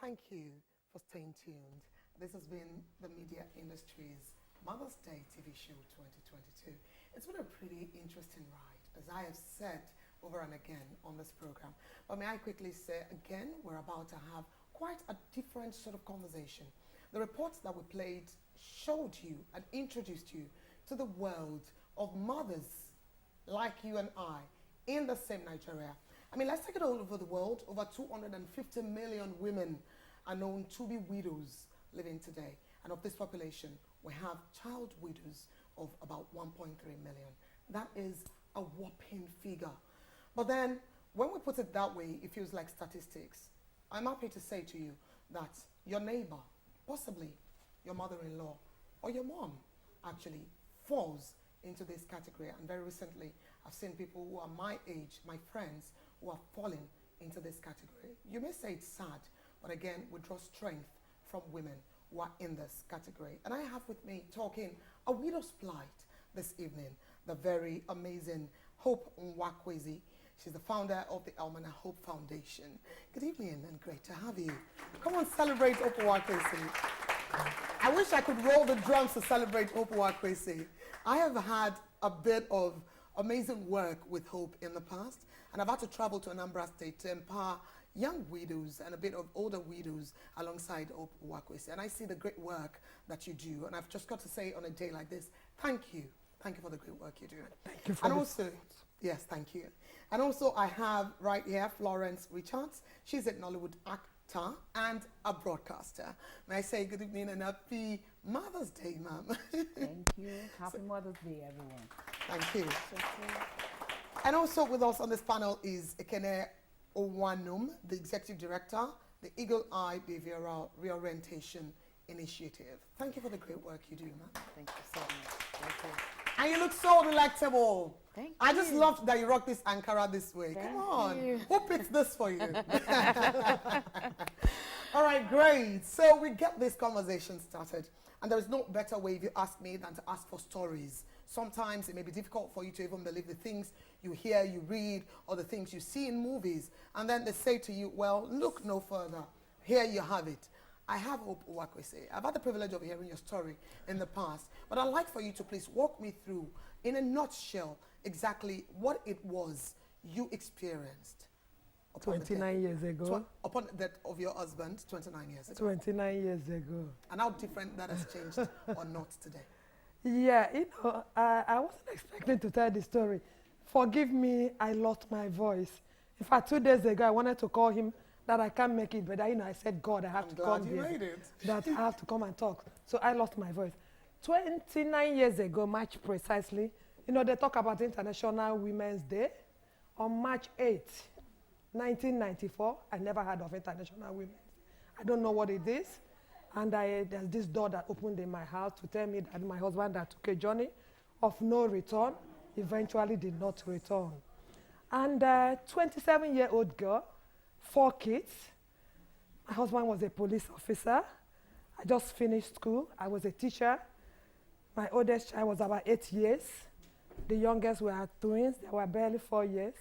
Thank you for staying tuned. This has been the media industry's Mother's Day TV show 2022. It's been a pretty interesting ride, as I have said over and again on this program. But may I quickly say again, we're about to have quite a different sort of conversation. The reports that we played showed you and introduced you to the world of mothers like you and I in the same Nigeria. I mean, let's take it all over the world. Over 250 million women are known to be widows living today. And of this population, we have child widows of about 1.3 million. That is a whopping figure. But then, when we put it that way, it feels like statistics. I'm happy to say to you that your neighbor, possibly your mother-in-law, or your mom actually falls into this category. And very recently, I've seen people who are my age, my friends, who are falling into this category. You may say it's sad, but again, we draw strength from women who are in this category. And I have with me talking a widow's plight this evening, the very amazing Hope Nwakwezi. She's the founder of the Almana Hope Foundation. Good evening and great to have you. Come on, celebrate Hope Nwakwezi. I wish I could roll the drums to celebrate Hope Nwakwezi. I have had a bit of amazing work with Hope in the past, and I've had to travel to Anambra State to empower young widows and a bit of older widows alongside Hope Nwakwezi. And I see the great work that you do, and I've just got to say on a day like this, thank you. Thank you for the great work you do. Thank you for and also, yes, thank you. And also I have right here Florence Richards. She's a Nollywood actor and a broadcaster. May I say good evening and happy Mother's Day, ma'am. Thank you. Happy Mother's Day, everyone. Thank you. And also with us on this panel is Ekene Owanum, the Executive Director, the Eagle Eye Behavioral Reorientation Initiative. Thank you for the great work you do, ma'am. Thank you so much. Thank you. And you look so delectable. Thank I just you. loved that you rock this Ankara this way. Thank Come on. you. Who picked this for you? All right, great. So we get this conversation started. And there is no better way, if you ask me, than to ask for stories. Sometimes it may be difficult for you to even believe the things you hear, you read, or the things you see in movies. And then they say to you, well, look no further. Here you have it. I have Hope Nwakwezi. I've had the privilege of hearing your story in the past, but I'd like for you to please walk me through, in a nutshell, exactly what it was you experienced. 29 years ago. Upon the death of your husband, 29 years ago. 29 years ago. And how different that has changed or not today. Yeah, I wasn't expecting to tell the story. Forgive me, I lost my voice. In fact, 2 days ago, I wanted to call him that I can't make it, but I said, God, I have to come here. here. Made it. That I have to come and talk. So I lost my voice. 29 years ago, March precisely, they talk about International Women's Day. On March 8th, 1994, I never heard of International Women's Day. I don't know what it is. And there's this door that opened in my house to tell me that my husband that took a journey of no return eventually did not return. And 27-year-old girl, 4 kids. My husband was a police officer. I just finished school. I was a teacher. My oldest child was about 8 years. The youngest were twins. They were barely 4 years.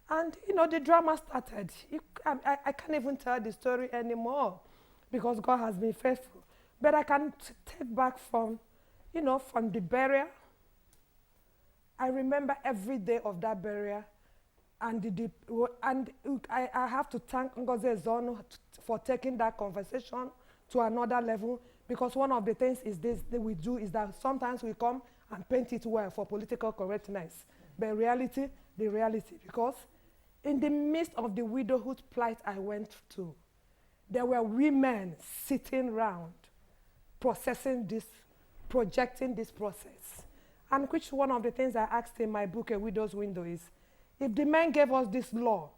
And, the drama started. I can't even tell the story anymore because God has been faithful. But I can take back from the burial. I remember every day of that burial. And I have to thank Ngozi Ezonu for taking that conversation to another level, because one of the things is this that we do is that sometimes we come and paint it well for political correctness. But the reality, because in the midst of the widowhood plight I went to, there were women sitting around processing this, projecting this process. And which one of the things I asked in my book, A Widow's Window, is, if the men gave us this law,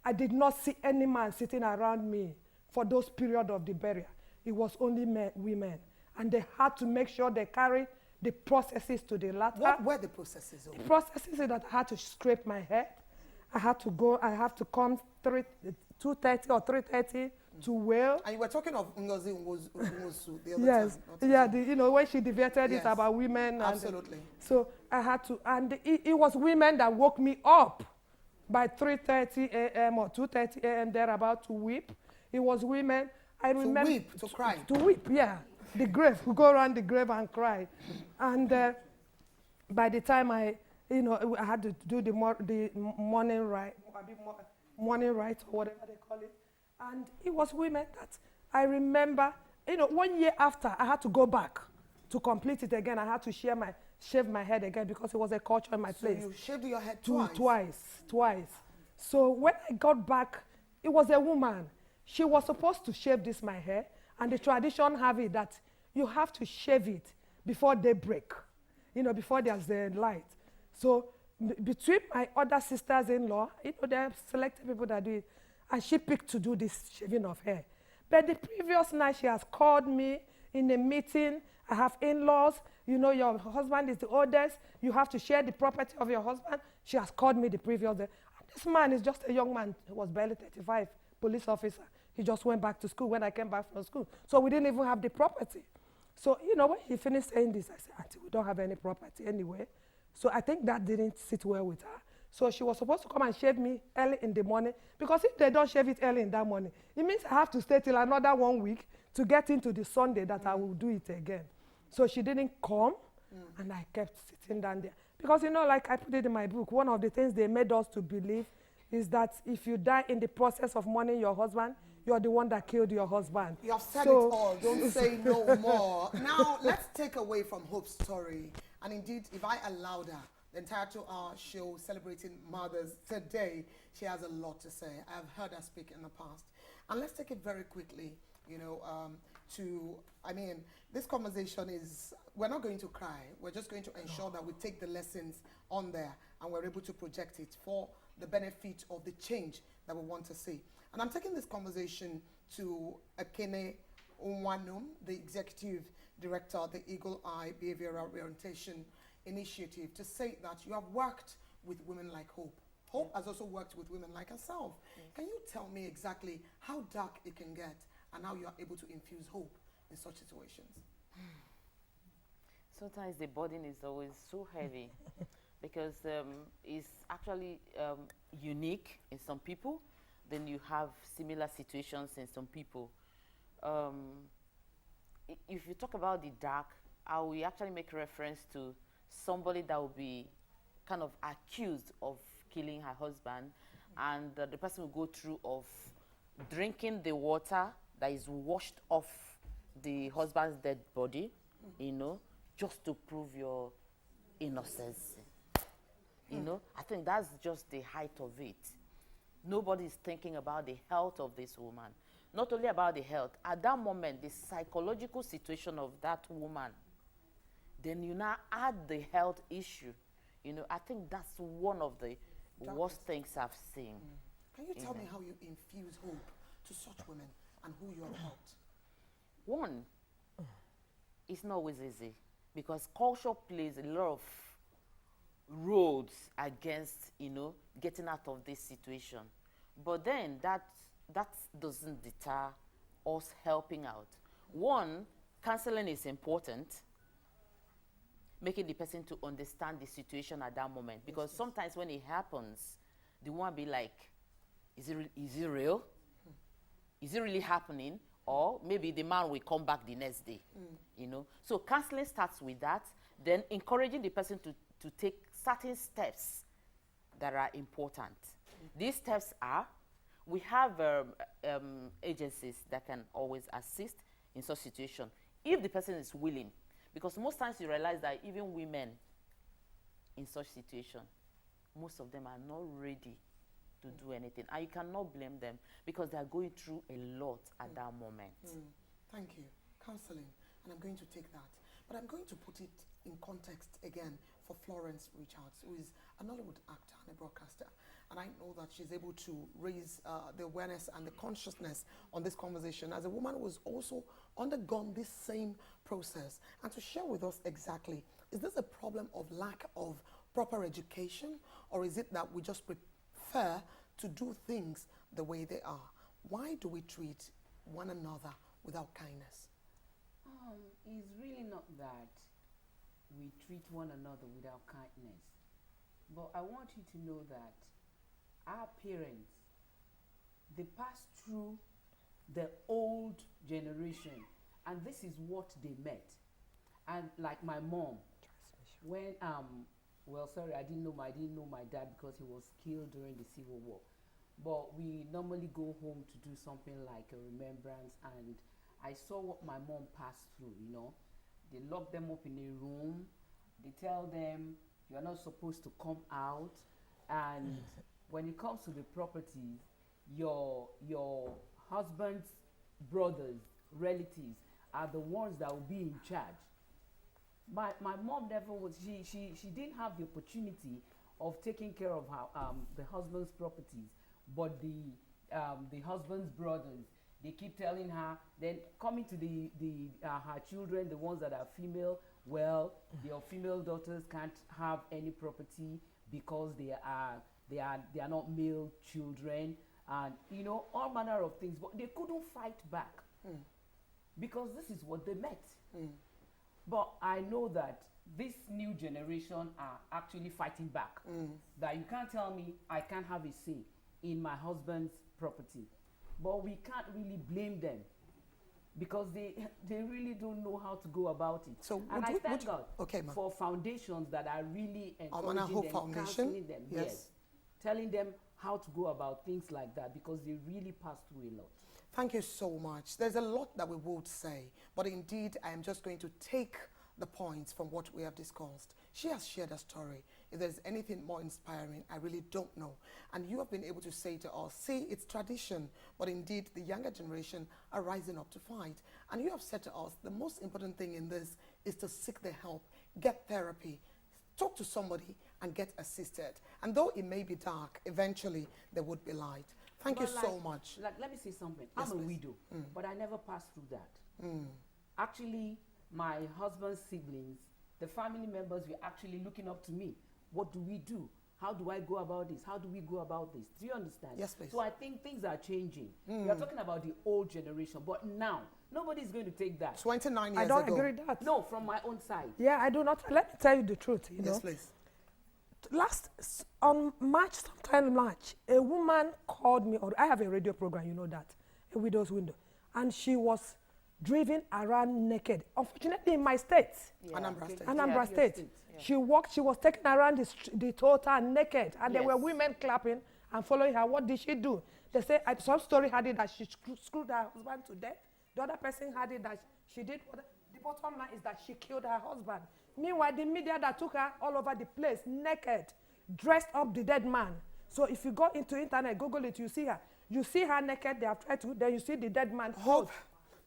I did not see any man sitting around me for those periods of the burial. It was only women. And they had to make sure they carry the processes to the latter. What were the processes? The processes is that I had to scrape my head. I have to come 2:30 or 3:30 to wail. And you were talking of Ngozi Nwosu the other yes, time. yeah, when she debated yes. it about women. Absolutely. So I had to, and it was women that woke me up by 3:30 a.m. or 2:30 a.m. They're about to weep. It was women. I remember weep, to cry. To weep, yeah. The grave, we go around the grave and cry. And by the time I had to do the morning rite, or whatever they call it. And it was women that I remember, 1 year after, I had to go back to complete it again. I had to shave my head again because it was a culture in my place. So you shaved your head twice? Twice. So when I got back, it was a woman. She was supposed to shave my hair, and the tradition have it that you have to shave it before daybreak, before there's the light. So between my other sisters-in-law, there are selected people that do it, and she picked to do this shaving of hair. But the previous night, she has called me in a meeting. I have in-laws. Your husband is the oldest. You have to share the property of your husband. She has called me the previous day. And this man is just a young man. He was barely 35, police officer. He just went back to school when I came back from school. So we didn't even have the property. So, when he finished saying this, I said, Auntie, we don't have any property anyway. So I think that didn't sit well with her. So she was supposed to come and shave me early in the morning, because if they don't shave it early in that morning, it means I have to stay till another 1 week to get into the Sunday that I will do it again. So she didn't come, and I kept sitting down there. Because, like I put it in my book, one of the things they made us to believe is that if you die in the process of mourning your husband, you're the one that killed your husband. You have said it all. Don't say no more. Now, let's take away from Hope's story. And indeed, if I allowed her, the entire 2-hour show celebrating mothers today, she has a lot to say. I've heard her speak in the past. And let's take it very quickly, this conversation is, we're not going to cry. We're just going to ensure that we take the lessons on there and we're able to project it for the benefit of the change that we want to see. And I'm taking this conversation to Ekene Onwanum, the Executive Director of the Eagle Eye Behavioral Orientation Initiative, to say that you have worked with women like Hope. Hope has also worked with women like herself. Can you tell me exactly how dark it can get and how you are able to infuse hope in such situations? Sometimes the burden is always so heavy because it's actually unique in some people. Then you have similar situations in some people. If you talk about the dark, I will actually make reference to somebody that will be kind of accused of killing her husband, and the person will go through of drinking the water that is washed off the husband's dead body, just to prove your innocence. I think that's just the height of it. Nobody is thinking about the health of this woman. Not only about the health, at that moment, the psychological situation of that woman, then you now add the health issue. I think that's one of the worst things I've seen. Can you tell me how you infuse hope to such women and who you have helped? One, it's not always easy because culture plays a lot of roads against, getting out of this situation. But then that doesn't deter us helping out. One, counseling is important, making the person to understand the situation at that moment. Because sometimes when it happens, they won't be like, is it real? Is it really happening? Or maybe the man will come back the next day, So counseling starts with that, then encouraging the person to take certain steps that are important. These steps are, we have agencies that can always assist in such situation if the person is willing. Because most times you realize that even women in such situation, most of them are not ready to do anything. And you cannot blame them because they are going through a lot at that moment. Thank you. Counseling. And I'm going to take that. But I'm going to put it in context again for Florence Richards, who is a Nollywood actor and a broadcaster. And I know that she's able to raise the awareness and the consciousness on this conversation as a woman who has also undergone this same process. And to share with us exactly, is this a problem of lack of proper education, or is it that we just prefer to do things the way they are? Why do we treat one another without kindness? It's really not that we treat one another without kindness. But I want you to know that our parents, they passed through the old generation, and this is what they met. And like my mom, when well, sorry, I didn't know my dad because he was killed during the Civil War. But we normally go home to do something like a remembrance, and I saw what my mom passed through, you know. They lock them up in a room, they tell them you're not supposed to come out, and when it comes to the properties, your husband's brothers, relatives are the ones that will be in charge. My mom never was, she didn't have the opportunity of taking care of her the husband's properties, but the husband's brothers, they keep telling her, then coming to her children, the ones that are female, well, your female daughters can't have any property because they are not male children, and you know, all manner of things, but they couldn't fight back because this is what they met. But I know that this new generation are actually fighting back. That you can't tell me I can't have a say in my husband's property. But we can't really blame them because they really don't know how to go about it. So and I thank God okay, for foundations that are really Amana encouraging Hope them, Foundation, counseling them, yes, telling them how to go about things like that because they really pass through a lot. Thank you so much. There's a lot that we would say, but indeed, I am just going to take the points from what we have discussed. She has shared a story. If there's anything more inspiring, I really don't know. And you have been able to say to us, see, it's tradition, but indeed, the younger generation are rising up to fight. And you have said to us, the most important thing in this is to seek the help, get therapy, talk to somebody, and get assisted. And though it may be dark, eventually there would be light. Thank you so much. Like, let me say something. Yes, I'm a please. widow, but I never passed through that. Actually, my husband's siblings, the family members were actually looking up to me. What do we do? How do I go about this? How do we go about this? Do you understand? Yes, please. So I think things are changing. We are talking about the old generation, but now, nobody's going to take that. 29 years I don't ago. agree with that. No, from my own side. Yeah, I do not. Let me tell you the truth, you know. Yes, please. On sometime March, a woman called me, or I have a radio program, you know that, a widow's window, and she was driven around naked. Unfortunately, in my state, Anambra State. Anambra Yeah. State, she was taken around the total naked, and there were Yes. women clapping and following her. What did she do? They say some story had it that she screwed her husband to death. The other person had it that she did. The bottom line is that she killed her husband. Meanwhile, the media that took her all over the place, naked, dressed up the dead man. So if you go into internet, Google it, you see her. You see her naked, they have tried to, then you see the dead man. Hope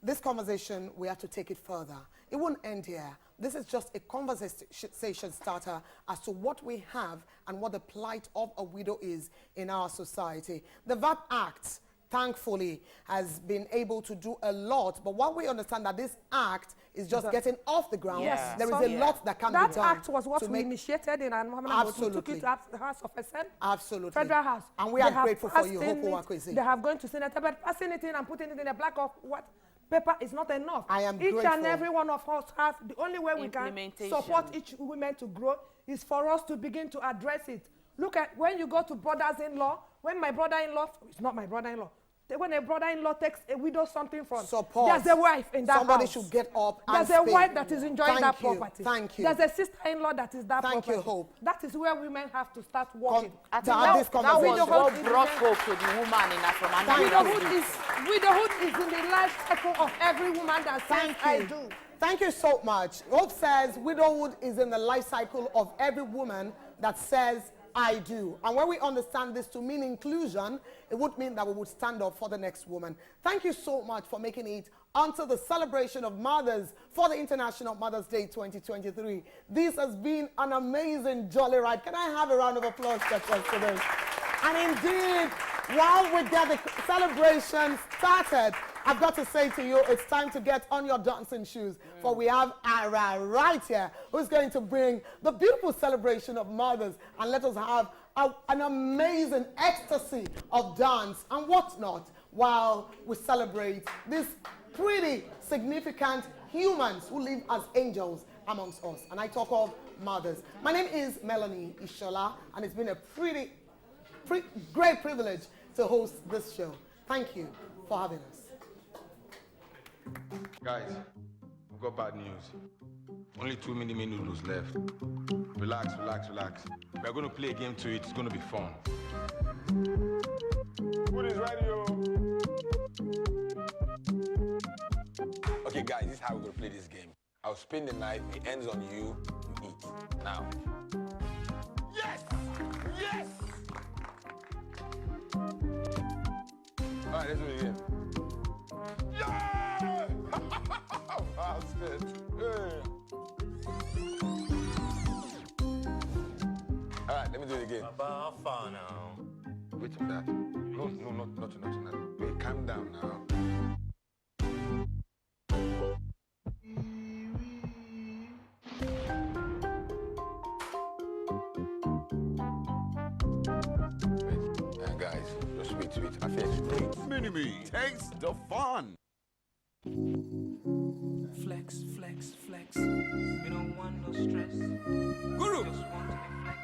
this conversation, we have to take it further. It won't end here. This is just a conversation starter as to what we have and what the plight of a widow is in our society. The VAT Act, thankfully, has been able to do a lot, but what we understand that this act is just getting off the ground. Yes. There is So a lot that can be that done. act was what to we make initiated in Muhammad. We took Absolutely. it to the House of Assembly. Absolutely. Federal House. And we They are have grateful for passed you, in Hope it. Owakwesi. They have gone to Senate, but passing it in and putting it in a black of what paper is not enough. I am each grateful. and every one of us has the only way we can Implementation. support each woman to grow is for us to begin to address it. Look at when you go to brothers-in-law, when my brother-in-law, it's not my brother-in-law, when a brother-in-law takes a widow something from, Support. there's a wife in that Somebody house. should get up and There's a speak. wife that is enjoying that Thank you. property. Thank you. There's a sister-in-law that is that Thank property. you, Hope. That is where women have to start working. I To think have this that was conversation. what Widowhood brought is- hope to the woman in from Widowhood is in the life cycle of every woman that says, Thank I you. do. Thank you so much. Hope says widowhood is in the life cycle of every woman that says, I do. And when we understand this to mean inclusion, it would mean that we would stand up for the next woman. Thank you so much for making it onto the celebration of mothers for the International Mother's Day 2023. This has been an amazing jolly ride. Can I have a round of applause just for this? And indeed, while we get the celebration started, I've got to say to you, it's time to get on your dancing shoes. For we have Ara right here, who's going to bring the beautiful celebration of mothers. And let us have an amazing ecstasy of dance and whatnot while we celebrate these pretty significant humans who live as angels amongst us. And I talk of mothers. My name is Melanie Ishola, and it's been a great privilege to host this show. Thank you for having us. Guys, we've got bad news. Only 2 mini noodles left. Relax, relax, relax. We're going to play a game to it. It's going to be fun. Food is ready, yo. Okay, guys, this is how we're going to play this game. I'll spin the knife. It ends on you. You eat. Now. Yes! Yes! All right, let's do it again. Yeah! Bastard. Hey. All right, let me do it again. Baba, far now. Wait for that. No, not tonight. Wait, calm down now. Wait, guys, just wait. I finished. Mini-me, taste the fun. Flex, flex, flex. We don't want no stress. Guru! Just want to flex.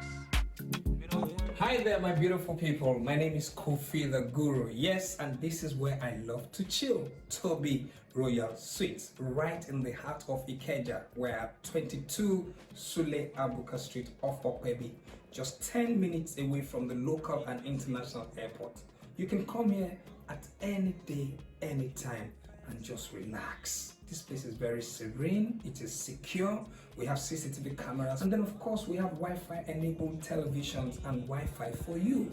We don't want. Hi there, my beautiful people. My name is Kofi the Guru. Yes, and this is where I love to chill. Toby Royal Suites, right in the heart of Ikeja. We're at 22 Sule Abuka Street off Okwebi, just 10 minutes away from the local and international airport. You can come here at any day, anytime, and just relax. This place is very serene, it is secure, we have CCTV cameras, and then of course we have Wi-Fi enabled televisions and Wi-Fi for you.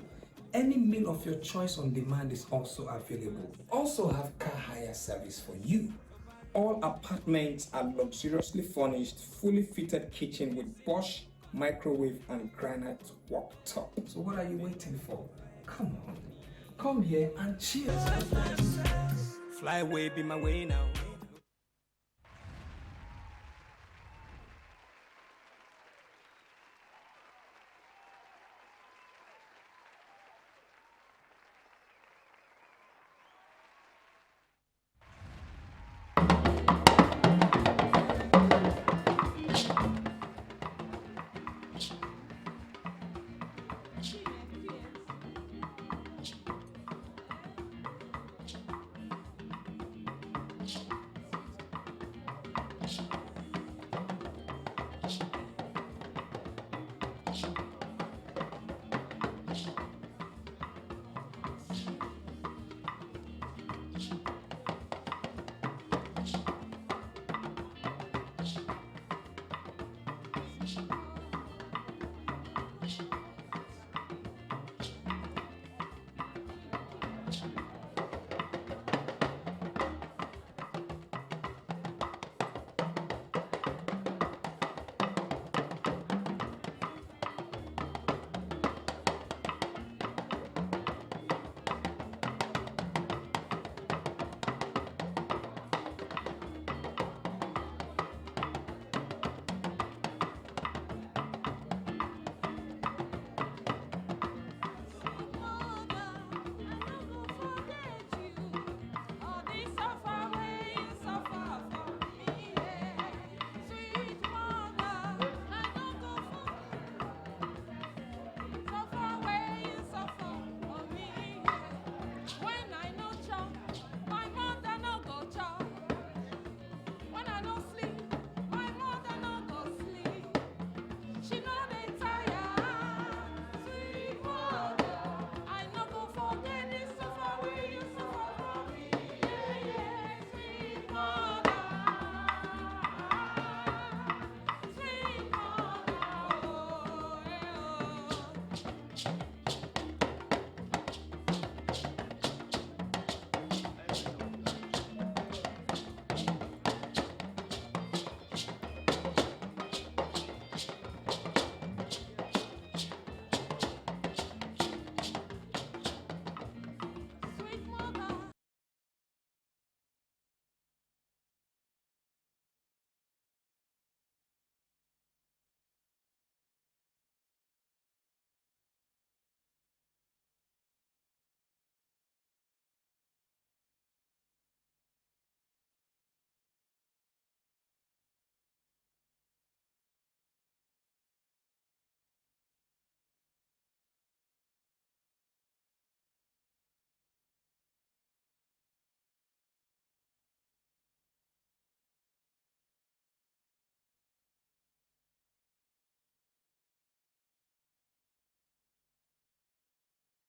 Any meal of your choice on demand is also available. Also have car hire service for you. All apartments are luxuriously furnished, fully fitted kitchen with Bosch microwave and granite worktop. So what are you waiting for? Come on, come here and cheers. Fly away, be my way now.